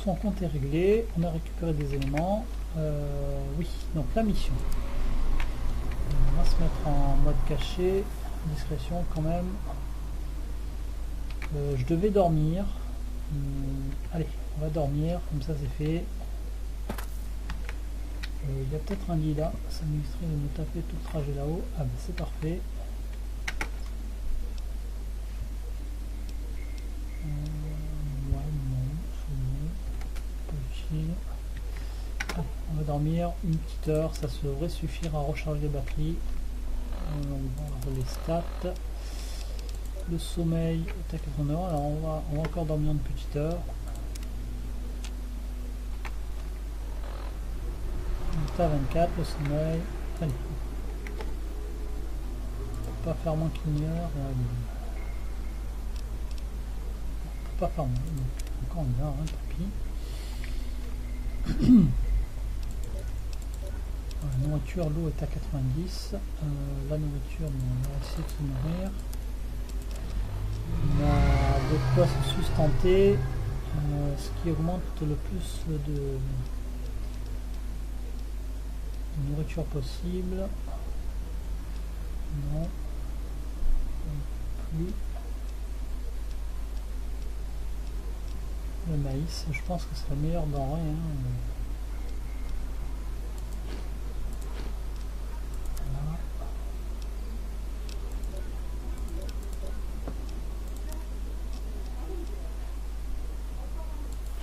Son compte est réglé, on a récupéré des éléments. Oui, donc la mission. On va se mettre en mode caché, discrétion quand même. Je devais dormir. Allez, on va dormir, comme ça c'est fait. Il y a peut-être un lit là, ça m'illustrerait de me taper tout le trajet là-haut. Ah ben c'est parfait. Allez, on va dormir une petite heure, ça devrait suffire à recharger les batteries. On va voir les stats. Le sommeil est à 80 heures, alors on va encore dormir une petite heure. On est à 24, le sommeil. Allez, on peut pas faire moins qu'une heure. On peut pas faire moins, donc encore une heure, hein, tant pis. La nourriture, l'eau est à 90. La nourriture, on va essayer de se nourrir. On a de quoi se sustenter, ce qui augmente le plus de nourriture possible. Non, plus. Le maïs, je pense que c'est la meilleure denrée. Voilà.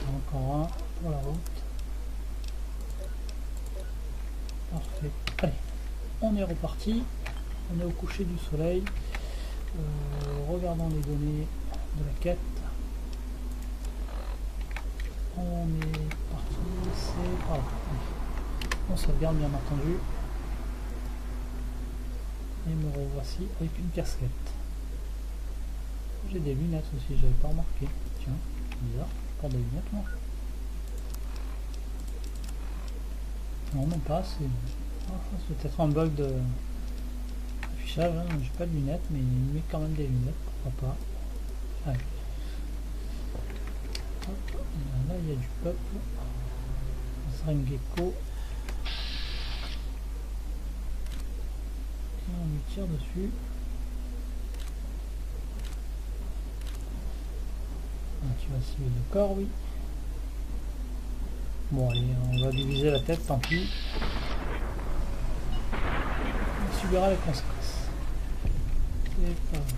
Encore un pour la route. Parfait. Allez, on est reparti. On est au coucher du soleil. Regardons les données de la quête. On est parti, c'est par là. On sauvegarde bien entendu. Et me revoici avec une casquette. J'ai des lunettes aussi, j'avais pas remarqué. Tiens, bizarre, je porte des lunettes moi. Non, même pas, c'est peut-être un bug de affichage, hein. J'ai pas de lunettes, mais il met quand même des lunettes, pourquoi pas. Allez. Là il y a du peuple, ça sera une gecko et on lui tire dessus. Tu vas cibler le corps, oui. Bon allez, on va diviser la tête, tant pis. On subira les conséquences. C'est pas grave.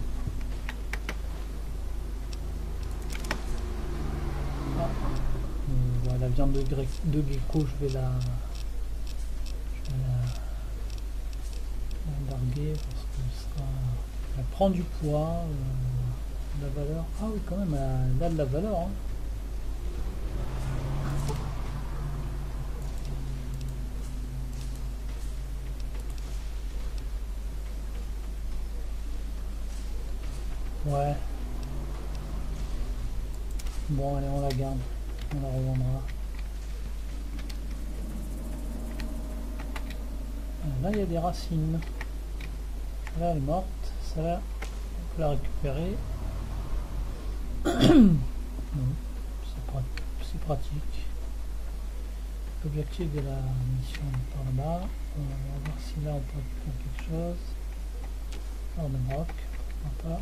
La viande de gecko, je vais la larguer parce que elle prend du poids, de la valeur. Ah oui, quand même, elle a de la valeur. Hein. Ouais. Bon, allez, on la garde. On la revendra. Là, il y a des racines. Là, elle est morte. Ça, là, on peut la récupérer. C'est pratique. L'objectif de la mission est par là-bas. On va voir si là, on peut faire quelque chose. Or de roc, pourquoi pas.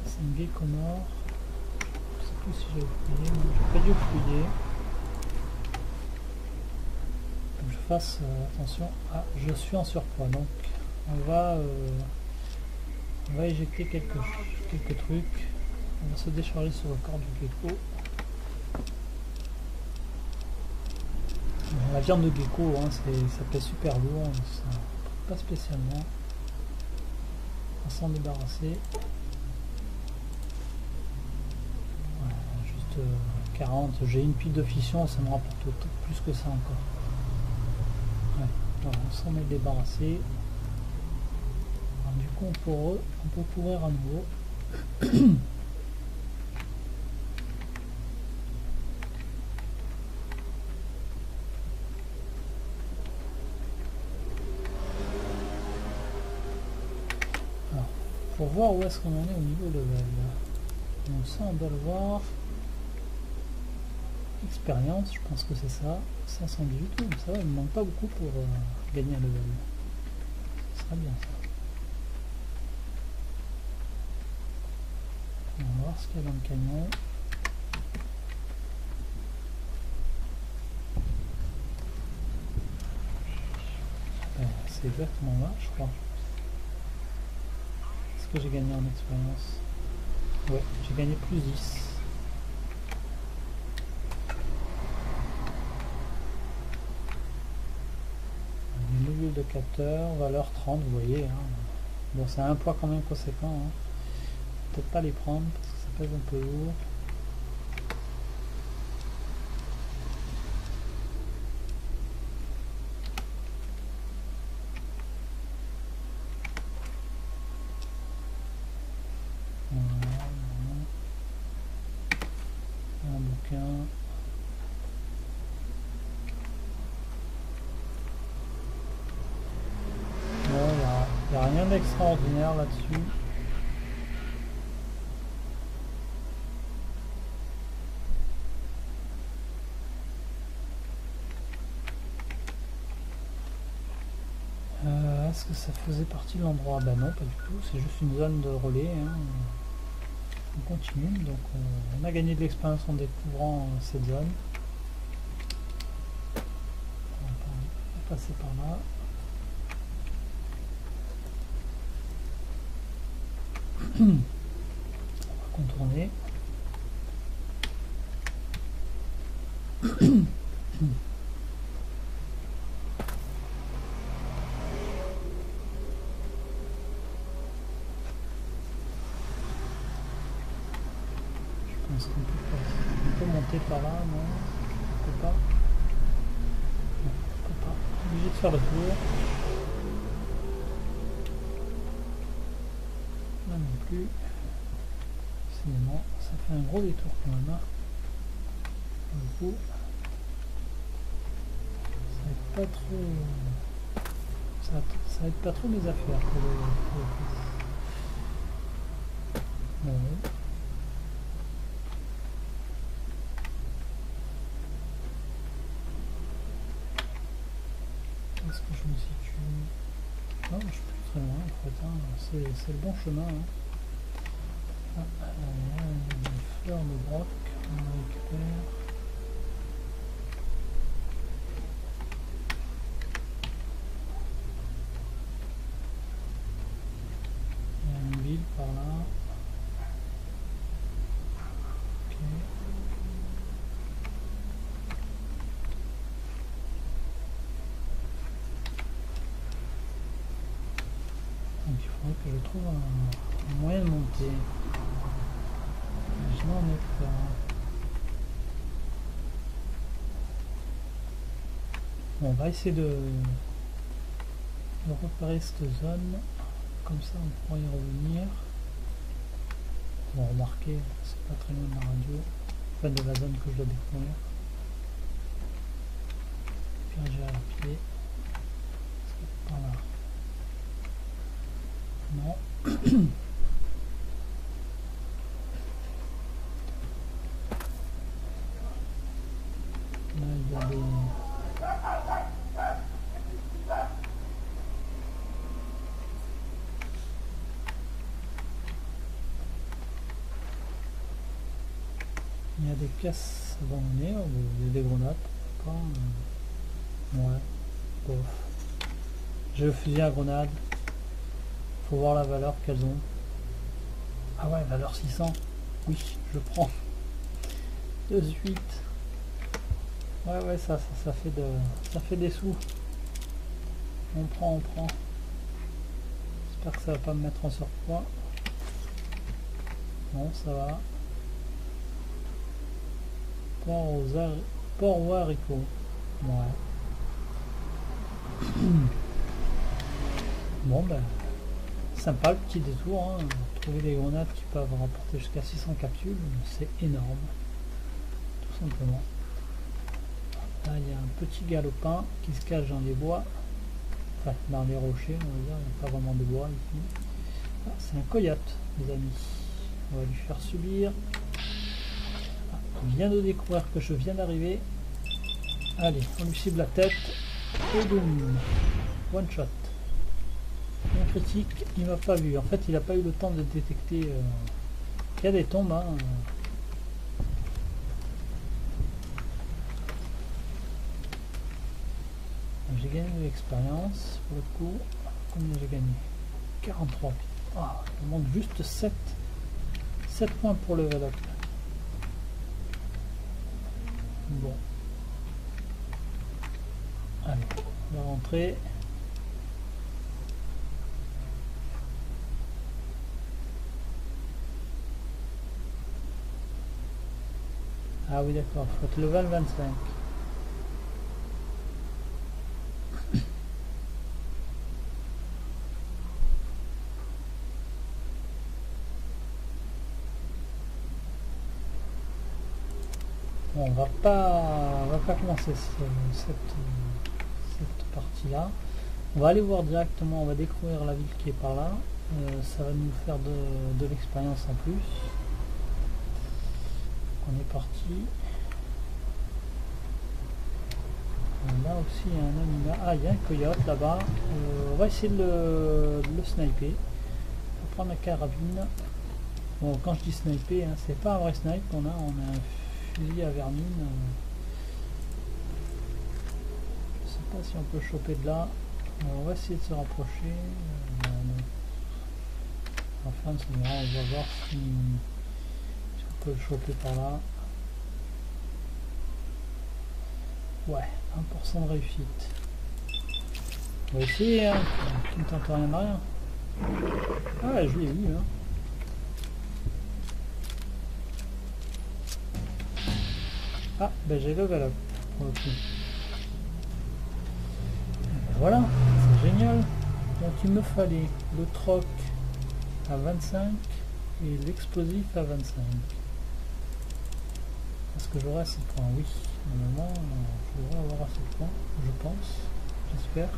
C'est une gecko mort. Je sais plus si j'ai fouillé, mais j'ai pas dû fouiller. Faut que je fasse attention. Ah, je suis en surpoids, donc on va éjecter quelques trucs. On va se décharger sur le corps du gecko. La viande de gecko, hein, ça pèse super lourd, ça, pas spécialement. On va s'en débarrasser. 40, j'ai une pile de fission, ça me rapporte plus que ça encore. Ouais. Voilà, on s'en est débarrassé. Alors, du coup, on peut courir à nouveau. Alors, pour voir où est-ce qu'on en est au niveau level. Donc ça, on doit le voir. Expérience, je pense que c'est ça. 518, ça va, il me manque pas beaucoup pour gagner un level. Ce sera bien ça. On va voir ce qu'il y a dans le camion. C'est exactement là, je crois. Est-ce que j'ai gagné en expérience? Ouais, j'ai gagné plus 10. Des modules de capteur, valeur 30, vous voyez. Hein. Bon, c'est un poids quand même conséquent. Hein. Peut-être pas les prendre parce que ça pèse un peu lourd. Un bouquin. Bon, il n'y a rien d'extraordinaire là-dessus. Est-ce que ça faisait partie de l'endroit? Ben non, pas du tout. C'est juste une zone de relais. Hein. On continue. Donc on a gagné de l'expérience en découvrant cette zone. On va passer par là. On va contourner. Est-ce qu'on peut monter par là? Non, on peut pas. Non, on peut pas. Obligé de faire le tour. Là non plus. Cinéma, ça fait un gros détour quand même. Hein. Du coup, ça va être pas trop. Ça va être pas trop mes affaires pour le bon, ouais. Est-ce que je me situe? Non, je suis plus très loin en fait. Hein. C'est le bon chemin. Hein. Ah, il y a des fleurs de broc. On récupère. Par là. Ok. Donc il faudrait que je trouve un moyen de monter. Je n'en ai pas. Bon, on va essayer de repérer cette zone. Comme ça on pourra y revenir. Bon, remarquez, c'est pas très loin de la radio, enfin de la zone que je dois découvrir. Puis j'ai à la pied. Par là. Non. Là il y a des. Il y a des pièces abandonnées, il y a des grenades, pas, ouais, bof. J'ai le fusil à grenade, faut voir la valeur qu'elles ont. Ah ouais, valeur 600, oui, je prends. De suite. Ouais, ça fait des sous. On prend. J'espère que ça va pas me mettre en surpoids. Non, ça va. Port aux haricots. Ouais. Bon ben, sympa le petit détour, hein. Trouver des grenades qui peuvent rapporter jusqu'à 600 capsules, c'est énorme, tout simplement. Là il y a un petit galopin qui se cache dans les bois, enfin dans les rochers, on va dire, il n'y a pas vraiment de bois ici. Ah, c'est un coyote, les amis. On va lui faire subir. Ah, il vient de découvrir que je viens d'arriver. Allez, on lui cible la tête. Et boum, one shot. Un critique, il m'a pas vu. En fait, il n'a pas eu le temps de détecter qu'il y a des tombes. Hein. J'ai gagné de l'expérience pour le coup. Combien j'ai gagné? 43. Ah, il manque juste 7 points pour le level up. Bon. Allez, on va rentrer. Ah oui d'accord, il faut être level 25. Bon, on va pas commencer cette partie-là. On va aller voir directement, on va découvrir la ville qui est par là. Ça va nous faire de l'expérience en plus. On est parti. Là aussi il y a un animal. Ah, il y a un coyote là-bas. On va essayer de le sniper. On va prendre la carabine. Bon, quand je dis sniper, hein, c'est pas un vrai snipe qu'on a. On a un fusil à vermine. Je sais pas si on peut choper de là. On va essayer de se rapprocher. Enfin, on va voir si on peut le choper par là. Ouais, 1% de réussite. On va essayer, hein. Tu ne tente rien à rien. Ah, je l'ai eu, hein. Ah, ben j'ai level up pour le coup. Ben voilà, c'est génial. Donc il me fallait le troc à 25 et l'explosif à 25. Est-ce que j'aurai assez de points? Oui, normalement je devrais avoir assez de points, je pense, j'espère.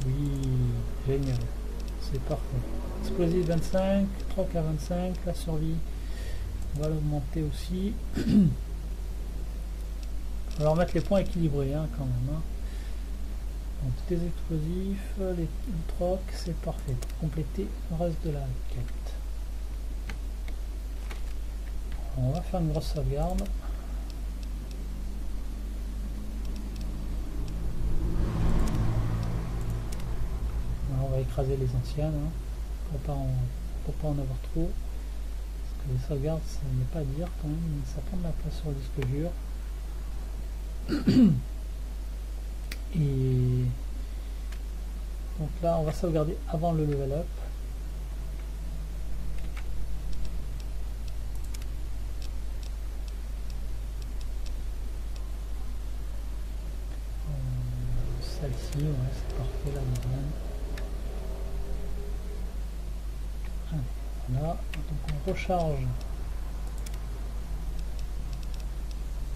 Oui, génial, c'est parfait. Explosif 25, troc à 25, la survie, on va l'augmenter aussi. On va leur mettre les points équilibrés hein, quand même. Hein. Donc les explosifs, les trocs, c'est parfait pour compléter le reste de la quête. On va faire une grosse sauvegarde. Alors, on va écraser les anciennes hein, pour pas en avoir trop. Parce que les sauvegardes, ça n'est pas à dire quand même, ça prend de la place sur le disque dur. Et donc là, on va sauvegarder avant le level up. Celle-ci, ouais, c'est parfait, la deuxième. Voilà, donc on recharge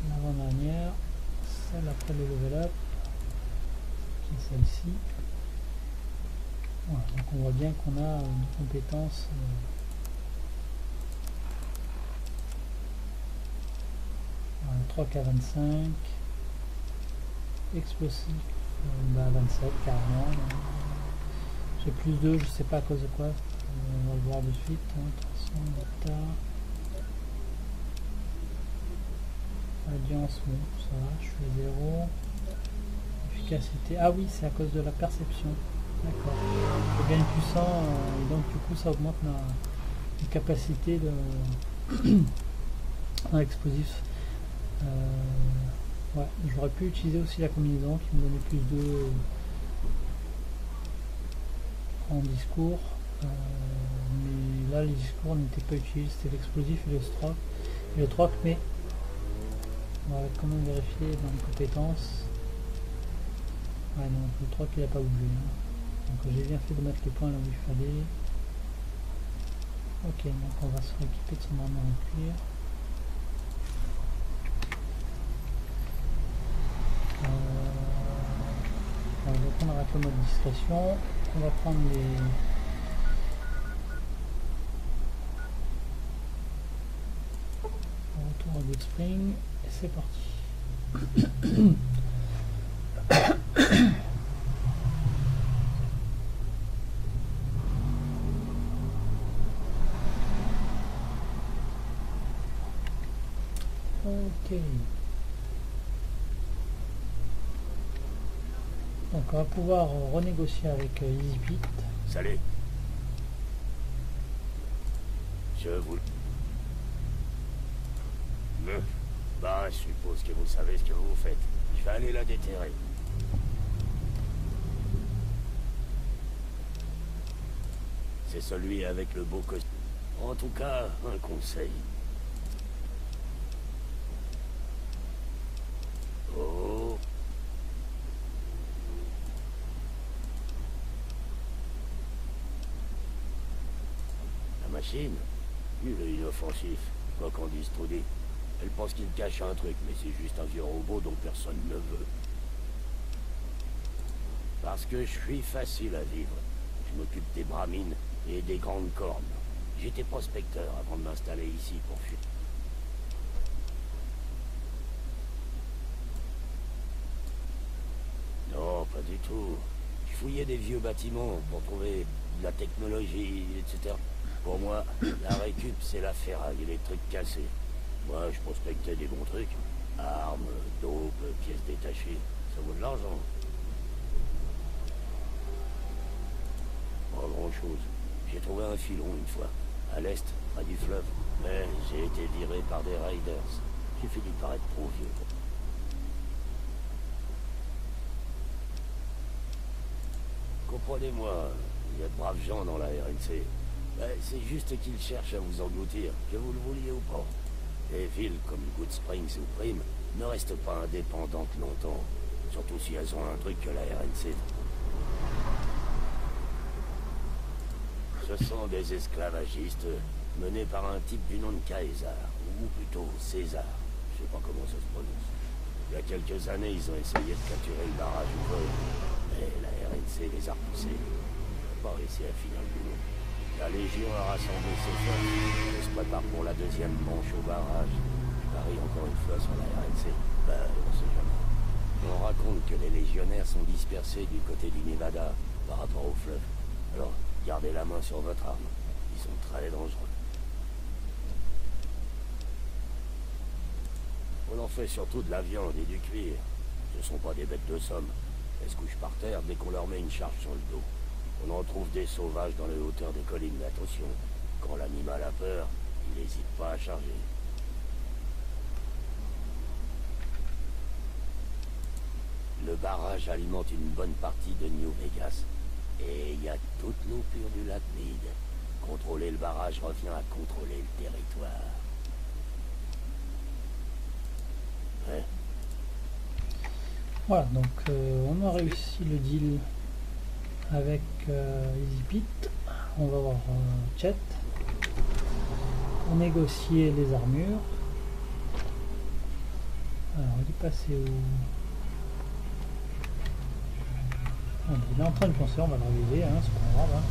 l'avant-dernière, celle après le level up, qui est celle-ci. Voilà, donc on voit bien qu'on a une compétence troc à 25, explosif 27 carrément. J'ai plus 2, je sais pas à cause de quoi. On va le voir de suite. Attention, data. Radiance, bon, ça va, je suis à 0. Efficacité, ah oui, c'est à cause de la perception. D'accord. Je gagne puissant et donc du coup ça augmente ma capacité de dans l'explosif. Ouais, j'aurais pu utiliser aussi la combinaison qui me donnait plus de en discours. Mais là les discours n'étaient pas utilisés, c'était l'explosif et le troc, mais on va quand même vérifier dans les compétences. Ouais, non, le 3 qu'il n'a pas bougé. Hein. Donc j'ai bien fait de mettre les points là où il fallait. Ok, donc on va se rééquiper de son armure en cuir. Donc on arrête le mode discrétion. On va prendre les... retour à Good Spring. Et c'est parti. Ok. Donc on va pouvoir renégocier avec EasyPit. Salut. Je vous... Bah, je suppose que vous savez ce que vous faites. Je vais aller la déterrer. C'est celui avec le beau costume. En tout cas, un conseil. Oh. La machine, il est inoffensif, quoi qu'en dise Trudy. Elle pense qu'il cache un truc, mais c'est juste un vieux robot dont personne ne veut. Parce que je suis facile à vivre. Je m'occupe des bramines et des grandes cornes. J'étais prospecteur avant de m'installer ici pour fuir. Non, pas du tout. Je fouillais des vieux bâtiments pour trouver de la technologie, etc. Pour moi, la récup, c'est la ferraille et les trucs cassés. Moi, je prospectais des bons trucs. Armes, dope, pièces détachées. Ça vaut de l'argent. Pas grand-chose. J'ai trouvé un filon une fois, à l'est, près du fleuve. Mais j'ai été viré par des raiders. J'ai fini par être trop vieux. Comprenez-moi, il y a de braves gens dans la RNC. C'est juste qu'ils cherchent à vous engloutir, que vous le vouliez ou pas. Les villes comme Good Springs ou Prime ne restent pas indépendantes longtemps. Surtout si elles ont un truc que la RNC. Ce sont des esclavagistes menés par un type du nom de Caesar, ou plutôt César. Je sais pas comment ça se prononce. Il y a quelques années, ils ont essayé de capturer le barrage au vol, mais la RNC les a repoussés. Ils n'ont pas réussi à finir le boulot. La Légion a rassemblé ses forces et se prépare pour la deuxième manche au barrage. Je parie encore une fois sur la RNC. Ben, on sait jamais. On raconte que les légionnaires sont dispersés du côté du Nevada par rapport au fleuve. Alors, gardez la main sur votre arme. Ils sont très dangereux. On en fait surtout de la viande et du cuir. Ce sont pas des bêtes de somme. Elles se couchent par terre dès qu'on leur met une charge sur le dos. On en trouve des sauvages dans les hauteurs des collines, mais attention, quand l'animal a peur, il n'hésite pas à charger. Le barrage alimente une bonne partie de New Vegas. Et il y a toute l'eau pure du lac Mead. Contrôler le barrage revient à contrôler le territoire. Ouais. Voilà, donc on a réussi le deal avec EasyPit. On va voir Chet pour négocier les armures. Alors il est passé où? Il est en train de penser, on va le réveiller, hein, c'est pas grave. Hein.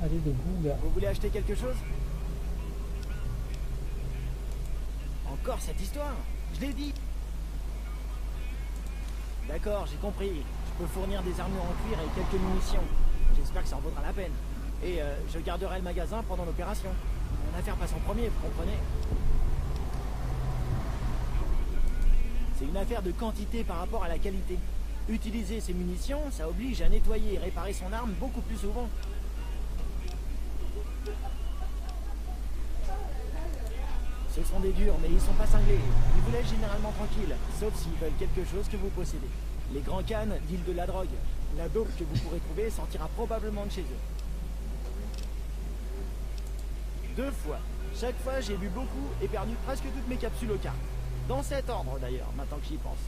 Allez debout, gars. Vous voulez acheter quelque chose? Encore cette histoire? Je l'ai dit. D'accord, j'ai compris. Je peux fournir des armures en cuir et quelques munitions. J'espère que ça en vaudra la peine. Et je garderai le magasin pendant l'opération. Mon affaire passe en premier, vous comprenez? C'est une affaire de quantité par rapport à la qualité. Utiliser ces munitions, ça oblige à nettoyer et réparer son arme beaucoup plus souvent. Ce sont des durs, mais ils sont pas cinglés. Ils vous laissent généralement tranquilles, sauf s'ils veulent quelque chose que vous possédez. Les grands cannes dealent de la drogue. La dope que vous pourrez trouver sortira probablement de chez eux. 2 fois. Chaque fois, j'ai bu beaucoup et perdu presque toutes mes capsules aux cartes. Dans cet ordre d'ailleurs, maintenant que j'y pense.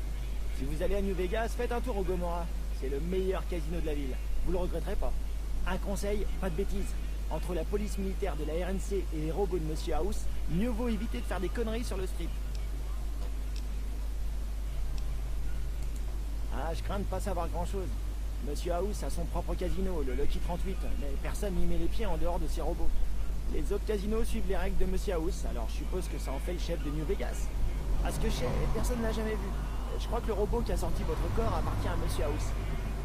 Si vous allez à New Vegas, faites un tour au Gomorrah. C'est le meilleur casino de la ville. Vous le regretterez pas. Un conseil, pas de bêtises. Entre la police militaire de la RNC et les robots de Monsieur House, mieux vaut éviter de faire des conneries sur le strip. Ah, je crains de pas savoir grand-chose. Monsieur House a son propre casino, le Lucky 38, mais personne n'y met les pieds en dehors de ses robots. Les autres casinos suivent les règles de Monsieur House, alors je suppose que ça en fait le chef de New Vegas. À ce que je sais, personne ne l'a jamais vu. Je crois que le robot qui a sorti votre corps appartient à Monsieur House.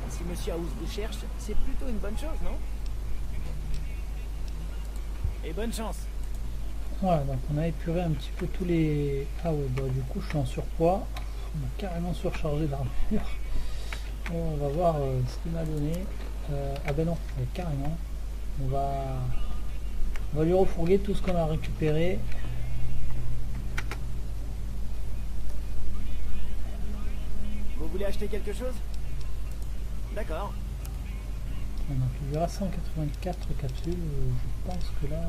Si Monsieur House vous cherche, c'est plutôt une bonne chose, non? Et bonne chance. Voilà, donc on a épuré un petit peu tous les... Ah ouais, bah du coup je suis en surpoids. On a carrément surchargé l'armure. On va voir ce qu'il m'a donné. Ah ben non, ouais, carrément. On va lui refourguer tout ce qu'on a récupéré. Vous voulez acheter quelque chose? D'accord. On a toujours à 184 capsules. Je pense que là...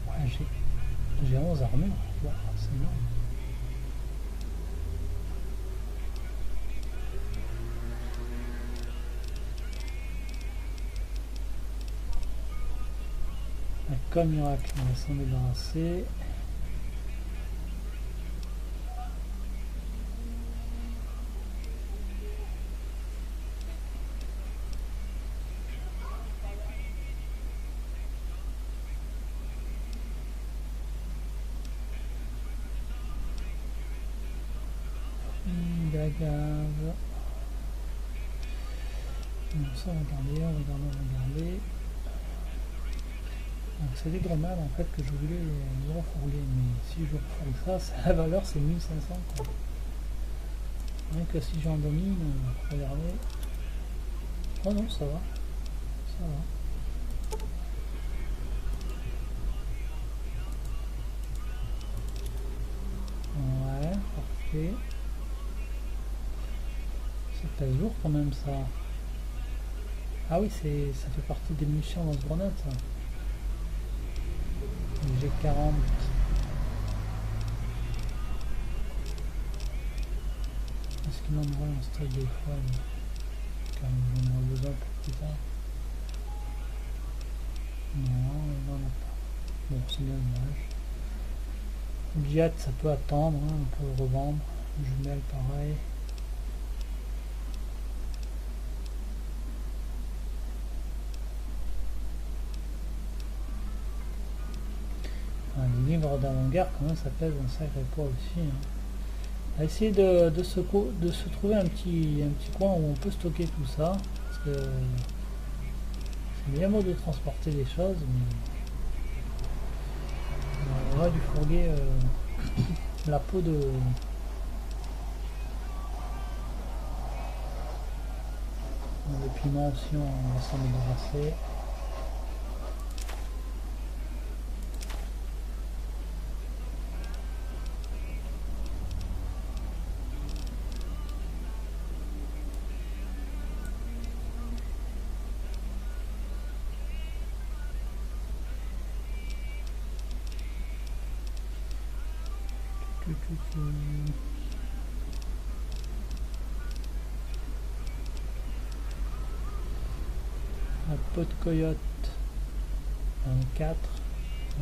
Ouais, j'ai 11 armures. Wow, c'est énorme. Comme miracle, on va s'en débarrasser. De la gaz. Non, ça on va regarder. C'est des grenades en fait que je voulais les refourguer, mais si je refourgue ça, la valeur c'est 1500 quoi. Rien que si j'en domine, regardez. Oh non, ça va. Ça va. Ouais, parfait. Ça pèse lourd quand même ça. Ah oui, ça fait partie des munitions dans ce grenade ça. J'ai 40. Est-ce qu'il m'en envoie un stock des fois quand j'en aurai besoin pour plus tard? Non, il n'en a pas. Bon, c'est bien dommage. Jet, ça peut attendre, hein, on peut le revendre. Jumelle, pareil. Les livres d'avant-guerre, quand même, ça pèse un sacré poids aussi. Hein. On va essayer de se trouver un petit coin où on peut stocker tout ça. Parce que c'est bien beau de transporter des choses, mais on va lui fourguer la peau de... Les piments aussi, on va s'en débarrasser. La peau de coyote 4,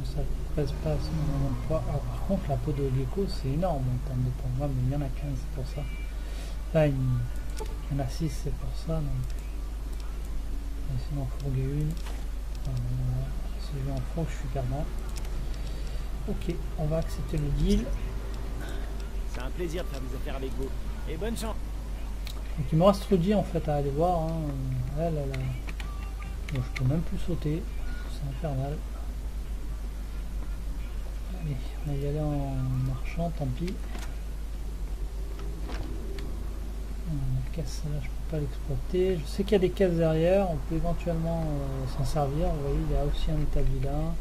ça pèse pas son poids. Ah, par contre la peau de gecko c'est énorme en termes de poids, mais il y en a 15 c'est pour ça. Là il y en a 6 c'est pour ça. Donc on va essayer d'en fourguer une. Si je vais en fourgue je suis perdant. Ok, on va accepter le deal. C'est un plaisir de faire des affaires avec vous. Et bonne chance. Donc il me reste le deal en fait à aller voir. Hein. Là. Bon, je peux même plus sauter. C'est infernal. Allez, on va y aller en marchant, tant pis. La caisse là je peux pas l'exploiter. Je sais qu'il y a des caisses derrière, on peut éventuellement s'en servir. Vous voyez, il y a aussi un établi là.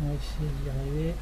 On va essayer d'y arriver.